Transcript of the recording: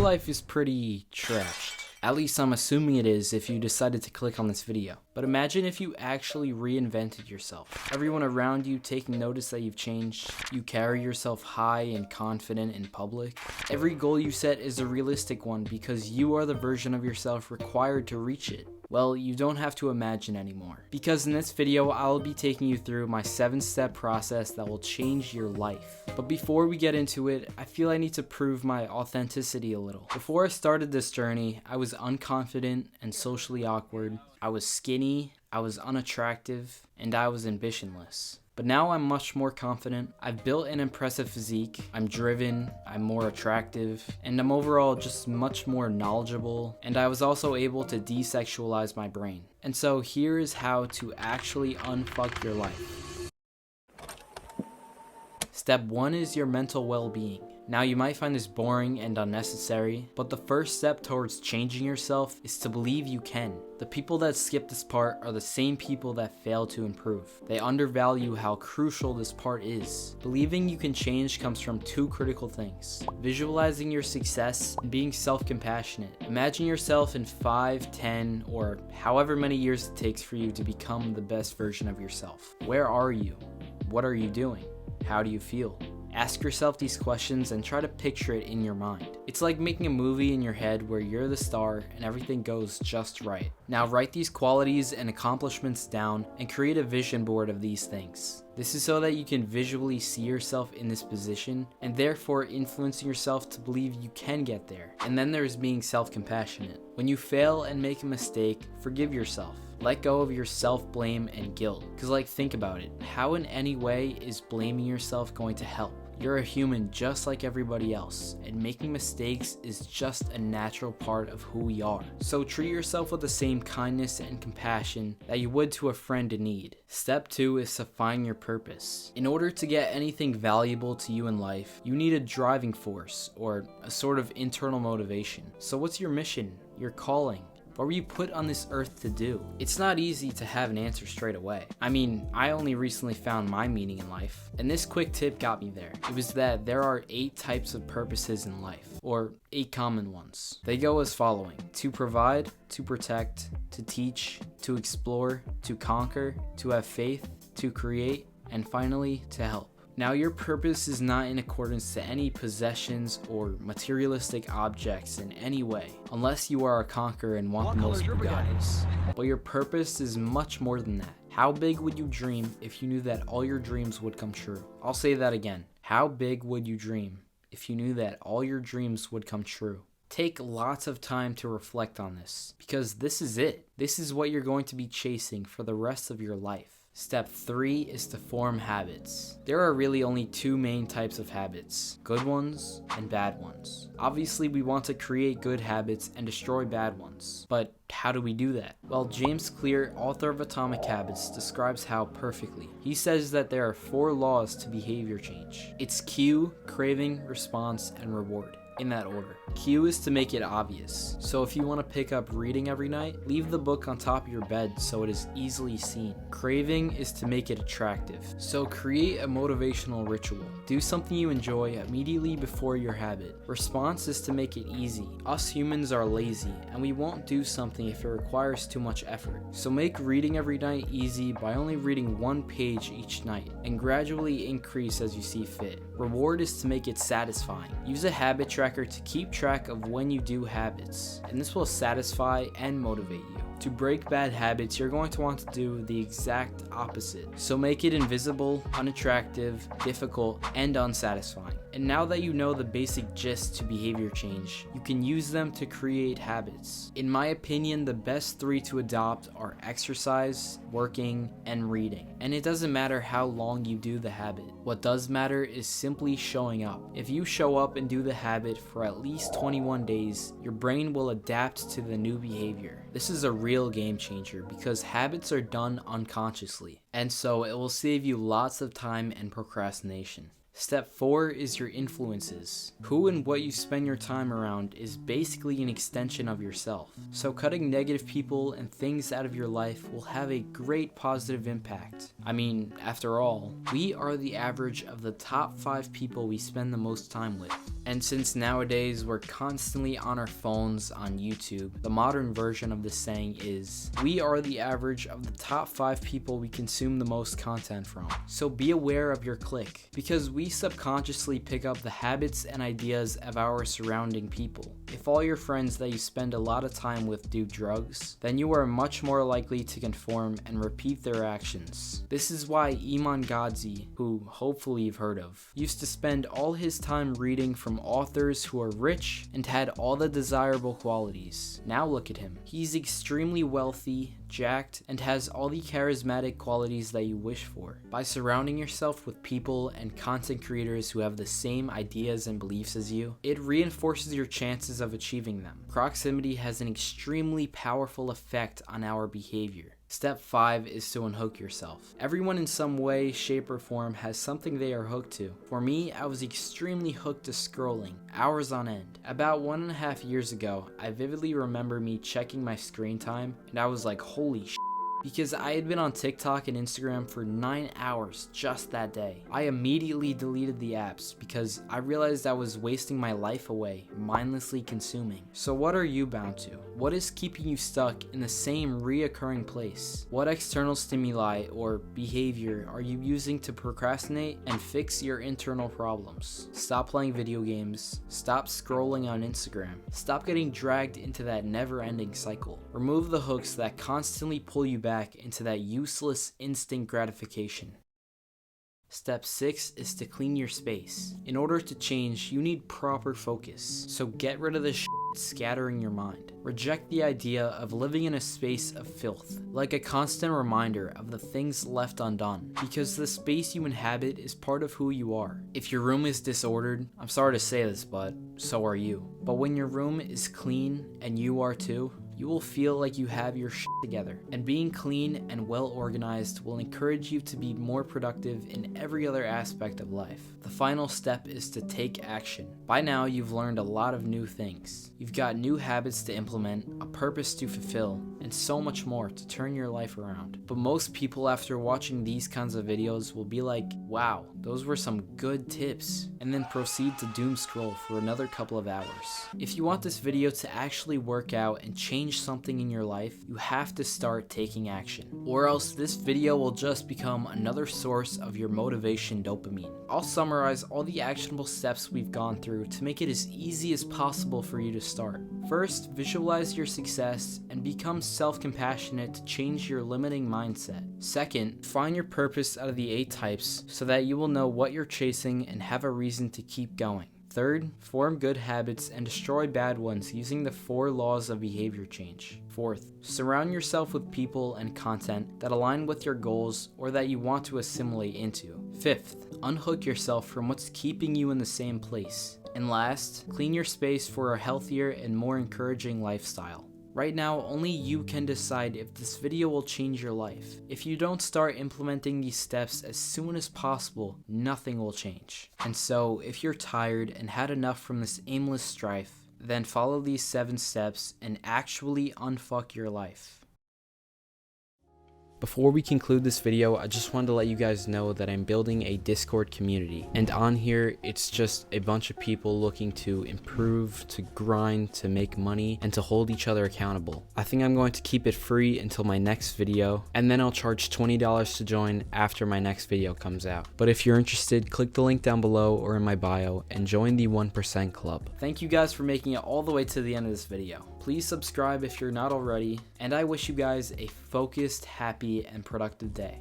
life is pretty trashed. At least I'm assuming it is if you decided to click on this video. But imagine if you actually reinvented yourself. Everyone around you taking notice that you've changed. You carry yourself high and confident in public. Every goal you set is a realistic one because you are the version of yourself required to reach it. Well, you don't have to imagine anymore. Because in this video, I'll be taking you through my 7-step process that will change your life. But before we get into it, I feel I need to prove my authenticity a little. Before I started this journey, I was unconfident and socially awkward. I was skinny, I was unattractive, and I was ambitionless. But now I'm much more confident. I've built an impressive physique. I'm driven, I'm more attractive, and I'm overall just much more knowledgeable. And I was also able to desexualize my brain. And so here is how to actually unfuck your life. Step 1 is your mental well-being. Now you might find this boring and unnecessary, but the first step towards changing yourself is to believe you can. The people that skip this part are the same people that fail to improve. They undervalue how crucial this part is. Believing you can change comes from 2 critical things: visualizing your success and being self-compassionate. Imagine yourself in 5, 10, or however many years it takes for you to become the best version of yourself. Where are you? What are you doing? How do you feel? Ask yourself these questions and try to picture it in your mind. It's like making a movie in your head where you're the star and everything goes just right. Now write these qualities and accomplishments down and create a vision board of these things. This is so that you can visually see yourself in this position and therefore influencing yourself to believe you can get there. And then there's being self-compassionate. When you fail and make a mistake, forgive yourself. Let go of your self-blame and guilt. Because think about it. How in any way is blaming yourself going to help? You're a human just like everybody else, and making mistakes is just a natural part of who we are. So treat yourself with the same kindness and compassion that you would to a friend in need. Step 2 is to find your purpose. In order to get anything valuable to you in life, you need a driving force, or a sort of internal motivation. So what's your mission, your calling? What were you put on this earth to do? It's not easy to have an answer straight away. I mean, I only recently found my meaning in life, and this quick tip got me there. It was that there are 8 types of purposes in life, or 8 common ones. They go as following: to provide, to protect, to teach, to explore, to conquer, to have faith, to create, and finally, to help. Now your purpose is not in accordance to any possessions or materialistic objects in any way, unless you are a conqueror and want the most Bugattis. But your purpose is much more than that. How big would you dream if you knew that all your dreams would come true? I'll say that again. How big would you dream if you knew that all your dreams would come true? Take lots of time to reflect on this, because this is it. This is what you're going to be chasing for the rest of your life. Step 3 is to form habits. There are really only 2 main types of habits: good ones and bad ones. Obviously, we want to create good habits and destroy bad ones. But how do we do that? Well, James Clear, author of Atomic Habits, describes how perfectly. He says that there are 4 laws to behavior change. It's cue, craving, response, and reward. In that order. Cue is to make it obvious. So if you want to pick up reading every night, leave the book on top of your bed so it is easily seen. Craving is to make it attractive. So create a motivational ritual. Do something you enjoy immediately before your habit. Response is to make it easy. Us humans are lazy, and we won't do something if it requires too much effort. So make reading every night easy by only reading 1 page each night, and gradually increase as you see fit. Reward is to make it satisfying. Use a habit tracker to keep track of when you do habits, and this will satisfy and motivate you. To break bad habits, you're going to want to do the exact opposite. So make it invisible, unattractive, difficult, and unsatisfying. And now that you know the basic gist to behavior change, you can use them to create habits. In my opinion, the best 3 to adopt are exercise, working, and reading. And it doesn't matter how long you do the habit. What does matter is simply showing up. If you show up and do the habit for at least 21 days, your brain will adapt to the new behavior. This is a real game changer because habits are done unconsciously, and so it will save you lots of time and procrastination. Step 4 is your influences. Who and what you spend your time around is basically an extension of yourself. So cutting negative people and things out of your life will have a great positive impact. I mean, after all, we are the average of the top 5 people we spend the most time with. And since nowadays we're constantly on our phones on YouTube, the modern version of this saying is, we are the average of the top 5 people we consume the most content from. So be aware of your clique, because we subconsciously pick up the habits and ideas of our surrounding people. If all your friends that you spend a lot of time with do drugs, then you are much more likely to conform and repeat their actions. This is why Iman Godzi, who hopefully you've heard of, used to spend all his time reading from authors who are rich and had all the desirable qualities. Now look at him. He's extremely wealthy, jacked, and has all the charismatic qualities that you wish for. By surrounding yourself with people and content creators who have the same ideas and beliefs as you, it reinforces your chances of achieving them. Proximity has an extremely powerful effect on our behavior. Step 5 is to unhook yourself. Everyone in some way, shape, or form has something they are hooked to. For me, I was extremely hooked to scrolling, hours on end. About 1.5 years ago, I vividly remember me checking my screen time, and I was like, holy shit. Because I had been on TikTok and Instagram for 9 hours just that day. I immediately deleted the apps because I realized I was wasting my life away, mindlessly consuming. So what are you bound to? What is keeping you stuck in the same reoccurring place? What external stimuli or behavior are you using to procrastinate and fix your internal problems? Stop playing video games. Stop scrolling on Instagram. Stop getting dragged into that never-ending cycle. Remove the hooks that constantly pull you back into that useless instant gratification. Step 6 is to clean your space. In order to change, you need proper focus. So get rid of the shit scattering your mind. Reject the idea of living in a space of filth, like a constant reminder of the things left undone, because the space you inhabit is part of who you are. If your room is disordered, I'm sorry to say this, but so are you. But when your room is clean, and you are too, you will feel like you have your shit together. And being clean and well organized will encourage you to be more productive in every other aspect of life. The final step is to take action. By now, you've learned a lot of new things. You've got new habits to implement, a purpose to fulfill, and so much more to turn your life around. But most people after watching these kinds of videos will be like, wow, those were some good tips, and then proceed to doom scroll for another couple of hours. If you want this video to actually work out and change something in your life, you have to start taking action. Or else this video will just become another source of your motivation dopamine. I'll summarize all the actionable steps we've gone through to make it as easy as possible for you to start. First, visualize your success and become self-compassionate to change your limiting mindset. Second, find your purpose out of the 8 types so that you will know what you're chasing and have a reason to keep going. Third, form good habits and destroy bad ones using the 4 laws of behavior change. Fourth, surround yourself with people and content that align with your goals or that you want to assimilate into. Fifth, unhook yourself from what's keeping you in the same place. And last, clean your space for a healthier and more encouraging lifestyle. Right now, only you can decide if this video will change your life. If you don't start implementing these steps as soon as possible, nothing will change. And so, if you're tired and had enough from this aimless strife, then follow these 7 steps and actually unfuck your life. Before we conclude this video, I just wanted to let you guys know that I'm building a Discord community, and on here it's just a bunch of people looking to improve, to grind, to make money, and to hold each other accountable. I think I'm going to keep it free until my next video, and then I'll charge $20 to join after my next video comes out. But if you're interested, click the link down below or in my bio and join the 1% Club. Thank you guys for making it all the way to the end of this video. Please subscribe if you're not already, and I wish you guys a focused, happy, and productive day.